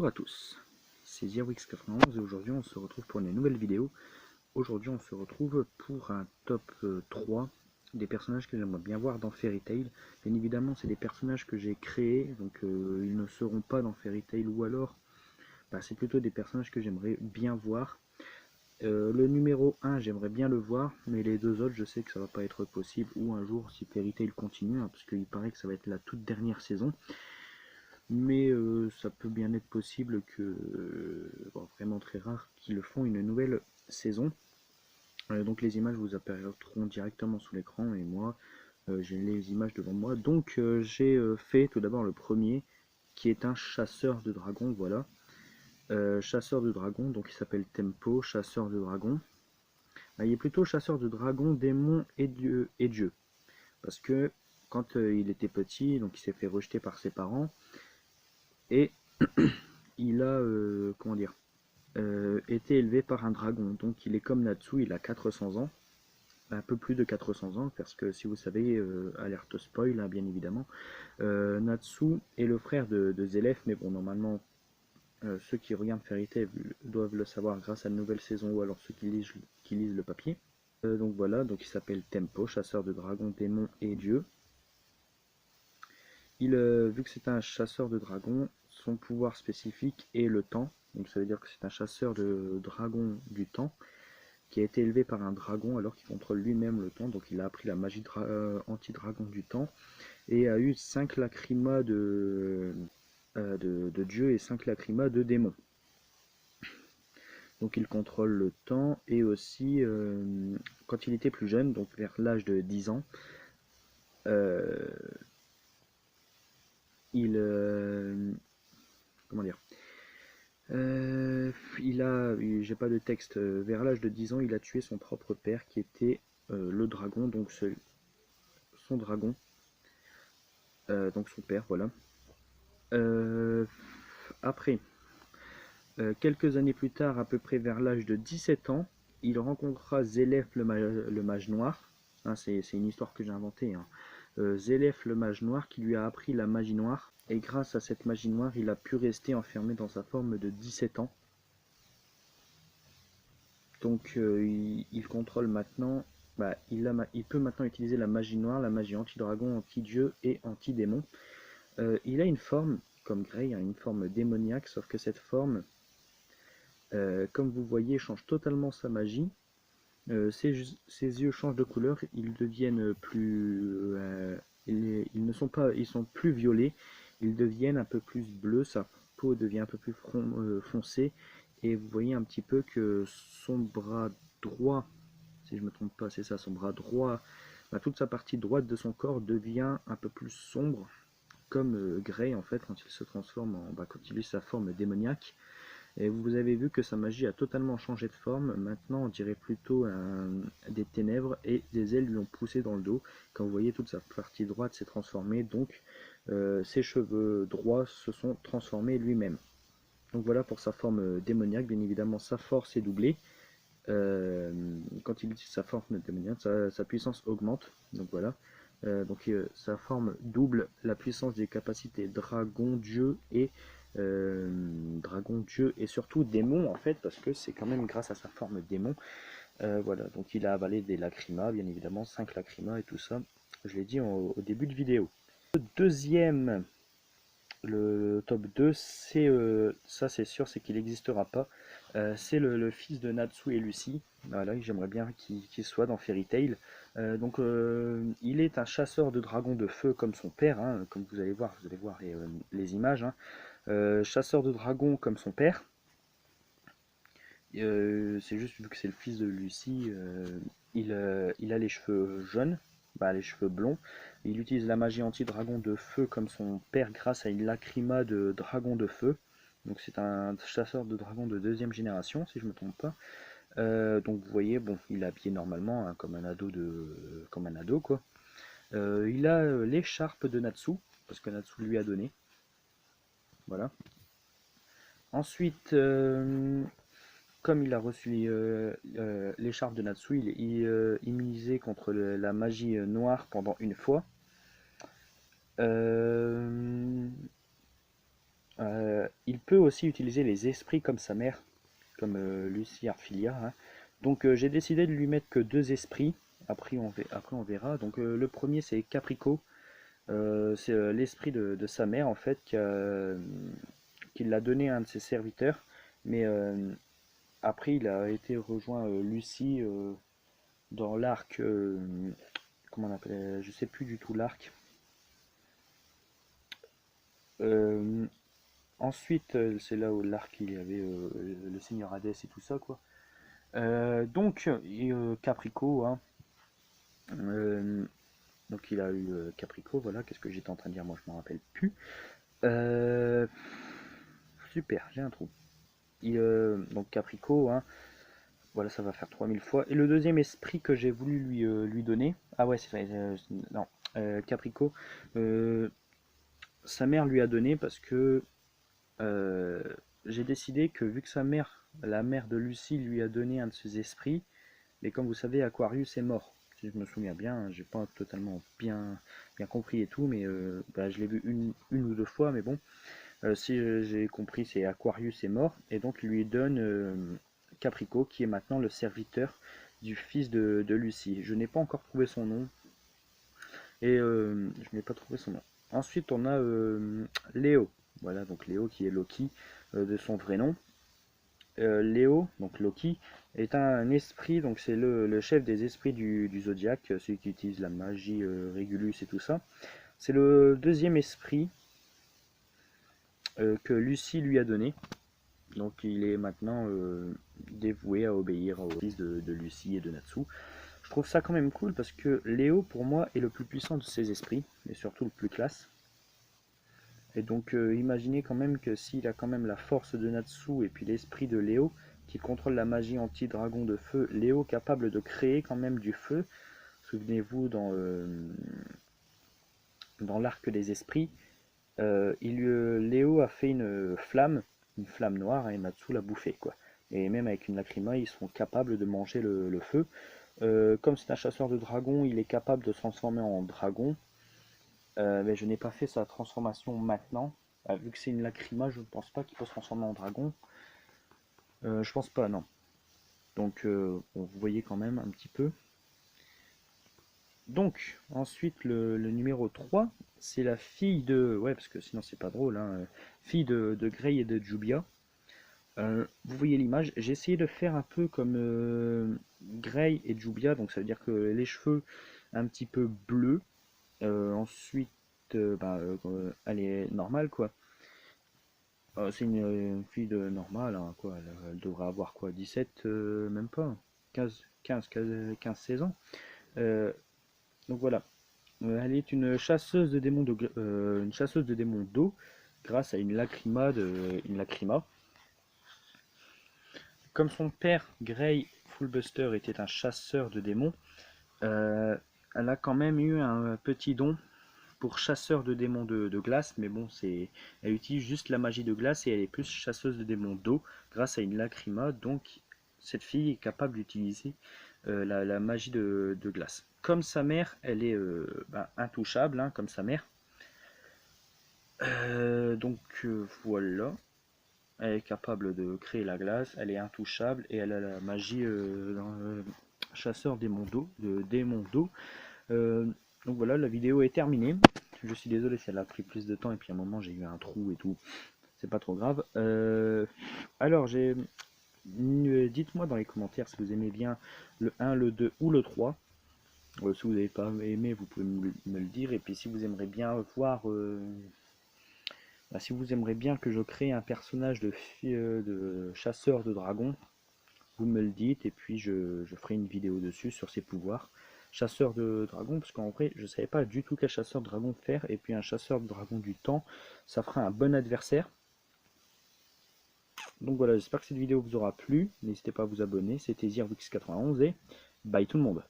Bonjour à tous, c'est Zerwix91 et aujourd'hui on se retrouve pour une nouvelle vidéo. Aujourd'hui on se retrouve pour un top 3 des personnages que j'aimerais bien voir dans Fairy Tail. Bien évidemment c'est des personnages que j'ai créés, donc ils ne seront pas dans Fairy Tail, ou alors c'est plutôt des personnages que j'aimerais bien voir. Le numéro 1 j'aimerais bien le voir, mais les deux autres je sais que ça va pas être possible, ou un jour si Fairy Tail continue, parce qu'il paraît que ça va être la toute dernière saison. Mais ça peut bien être possible que, bon, vraiment très rare, qu'ils font une nouvelle saison. Donc les images vous apparaîtront directement sous l'écran et moi j'ai les images devant moi. Donc j'ai fait tout d'abord le premier qui est un chasseur de dragons, voilà. Chasseur de dragons, donc il s'appelle Tempo, chasseur de dragons. Il est plutôt chasseur de dragons, démons et dieux. Parce que quand il était petit, donc il s'est fait rejeter par ses parents. Et il a, comment dire, été élevé par un dragon. Donc il est comme Natsu, il a 400 ans, un peu plus de 400 ans, parce que si vous savez, alerte spoil, hein, bien évidemment, Natsu est le frère de Zélef, mais bon, normalement, ceux qui regardent Fairy Tail doivent le savoir grâce à une nouvelle saison, ou alors ceux qui lisent le papier. Donc voilà, donc il s'appelle Tempo, chasseur de dragons, démons et dieux. Vu que c'est un chasseur de dragons, son pouvoir spécifique est le temps. Donc ça veut dire que c'est un chasseur de dragons du temps qui a été élevé par un dragon alors qu'il contrôle lui-même le temps. Donc il a appris la magie anti-dragon du temps et a eu 5 lacrymas de dieu et 5 lacrymas de démons. Donc il contrôle le temps et aussi quand il était plus jeune, donc vers l'âge de 10 ans, il... comment dire, j'ai pas de texte, vers l'âge de 10 ans, il a tué son propre père qui était le dragon, donc son dragon, donc son père, voilà. Après, quelques années plus tard, à peu près vers l'âge de 17 ans, il rencontra Zélef le mage noir. Hein, c'est une histoire que j'ai inventée. Hein. Zélef le mage noir qui lui a appris la magie noire. Et grâce à cette magie noire, il a pu rester enfermé dans sa forme de 17 ans. Donc il contrôle maintenant, il peut maintenant utiliser la magie noire, la magie anti-dragon, anti-dieu et anti-démon. Il a une forme, comme Grey, hein, une forme démoniaque, sauf que cette forme, comme vous voyez, change totalement sa magie. Ses yeux changent de couleur, ils deviennent plus... ils ne sont pas, ils sont plus violets, ils deviennent un peu plus bleus, sa peau devient un peu plus foncée, et vous voyez un petit peu que son bras droit, si je ne me trompe pas, c'est ça, son bras droit, toute sa partie droite de son corps devient un peu plus sombre, comme Grey en fait, quand il se transforme quand il utilise sa forme démoniaque. Et vous avez vu que sa magie a totalement changé de forme. Maintenant, on dirait plutôt des ténèbres et des ailes lui ont poussé dans le dos. Quand vous voyez, toute sa partie droite s'est transformée, donc ses cheveux droits se sont transformés lui-même. Donc voilà pour sa forme démoniaque. Bien évidemment, sa force est doublée. Quand il utilise sa forme démoniaque, sa puissance augmente. Donc voilà. Sa forme double la puissance des capacités dragon, dieu et surtout démon en fait, parce que c'est quand même grâce à sa forme démon. Voilà, donc il a avalé des lacrymas, bien évidemment, 5 lacrymas et tout ça. Je l'ai dit au début de vidéo. Le top 2, c'est ça c'est sûr, c'est qu'il n'existera pas. C'est le fils de Natsu et Lucy. Voilà, j'aimerais bien qu'il soit dans Fairy Tail. Il est un chasseur de dragons de feu comme son père, hein, comme vous allez voir les images. Hein. Chasseur de dragons comme son père. C'est juste vu que c'est le fils de Lucy, il a les cheveux jaunes, les cheveux blonds. Il utilise la magie anti-dragon de feu comme son père grâce à une lacryma de dragon de feu. Donc c'est un chasseur de dragons de deuxième génération, si je ne me trompe pas. Donc vous voyez, bon, il est habillé normalement, hein, comme un ado quoi. Il a l'écharpe de Natsu, parce que Natsu lui a donné. Voilà. Ensuite, comme il a reçu l'écharpe de Natsu, il immunisé contre la magie noire pendant une fois. Il peut aussi utiliser les esprits comme sa mère, comme Lucie Arfilia, hein. Donc j'ai décidé de lui mettre que 2 esprits. Après on verra. Donc le premier c'est Caprico. C'est l'esprit de sa mère en fait qui l'a donné à un de ses serviteurs. Mais après il a été rejoint Lucie dans l'arc. Comment on appelle? Je sais plus du tout l'arc. Euh, Ensuite, c'est là où l'arc il y avait le Seigneur Hadès et tout ça quoi. Donc Caprico, hein. Euh, donc il a eu Caprico, voilà. Qu'est-ce que j'étais en train de dire? Moi je m'en rappelle plus. Euh, Super, j'ai un trou. Donc Caprico, hein. Voilà, ça va faire 3000 fois. Et le deuxième esprit que j'ai voulu lui donner. Ah ouais, c'est vrai. Non, Caprico. euh, Sa mère lui a donné parce que euh, j'ai décidé que vu que sa mère, la mère de Lucie, lui a donné un de ses esprits, mais comme vous savez, Aquarius est mort. Si je me souviens bien, hein, j'ai pas totalement bien compris et tout, mais bah, je l'ai vu une ou 2 fois, mais bon, si j'ai compris, c'est Aquarius est mort, et donc il lui donne Caprico, qui est maintenant le serviteur du fils de Lucie. Je n'ai pas encore trouvé son nom, et je n'ai pas trouvé son nom. Ensuite, on a Léo. Voilà, donc Léo qui est Loki de son vrai nom. Léo, donc Loki, est un esprit, donc c'est le chef des esprits du zodiaque, celui qui utilise la magie Régulus et tout ça. C'est le deuxième esprit que Lucie lui a donné. Donc il est maintenant dévoué à obéir au fils de Lucie et de Natsu. Je trouve ça quand même cool parce que Léo, pour moi, est le plus puissant de ces esprits, et surtout le plus classe. Et donc imaginez quand même que s'il a quand même la force de Natsu et puis l'esprit de Léo, qui contrôle la magie anti-dragon de feu, Léo capable de créer quand même du feu. Souvenez-vous dans l'arc des esprits, Léo a fait une flamme noire, et Natsu l'a bouffée, quoi. Et même avec une lacryma, ils sont capables de manger le feu. Comme c'est un chasseur de dragons, il est capable de se transformer en dragon. Mais je n'ai pas fait sa transformation maintenant. Vu que c'est une lacryma, je ne pense pas qu'il peut se transformer en dragon. Je pense pas, non. Donc, bon, vous voyez quand même un petit peu. Donc, ensuite, le numéro 3, c'est la fille de... Ouais, parce que sinon c'est pas drôle, hein. Fille de Grey et de Jubia. Vous voyez l'image, j'ai essayé de faire un peu comme Grey et Jubia, donc ça veut dire que les cheveux un petit peu bleus. Ensuite, elle est normale, quoi. C'est une fille de normale, hein, quoi. Elle devrait avoir quoi, 17, même pas, 15, 16 ans. Euh, donc voilà. Elle est une chasseuse de démons d'eau grâce à une lacryma. Comme son père, Grey Fullbuster, était un chasseur de démons, euh, elle a quand même eu un petit don pour chasseur de démons de glace, mais bon, elle utilise juste la magie de glace et elle est plus chasseuse de démons d'eau grâce à une lacryma, donc cette fille est capable d'utiliser la magie de glace. Comme sa mère, elle est intouchable, hein, comme sa mère. Voilà, elle est capable de créer la glace, elle est intouchable et elle a la magie chasseur démons d'eau. Euh, donc voilà, la vidéo est terminée. Je suis désolé si elle a pris plus de temps et puis à un moment j'ai eu un trou et tout. C'est pas trop grave. Alors, dites-moi dans les commentaires si vous aimez bien le 1, le 2 ou le 3. Si vous n'avez pas aimé, vous pouvez me le dire. Et puis si vous aimeriez bien voir... si vous aimeriez bien que je crée un personnage de chasseur de dragons, vous me le dites et puis je ferai une vidéo dessus sur ses pouvoirs. Chasseur de dragons, parce qu'en vrai, je ne savais pas du tout quel chasseur de dragon faire, et puis un chasseur de dragon du temps, ça fera un bon adversaire. Donc voilà, j'espère que cette vidéo vous aura plu. N'hésitez pas à vous abonner. C'était Zirwix91 et bye tout le monde.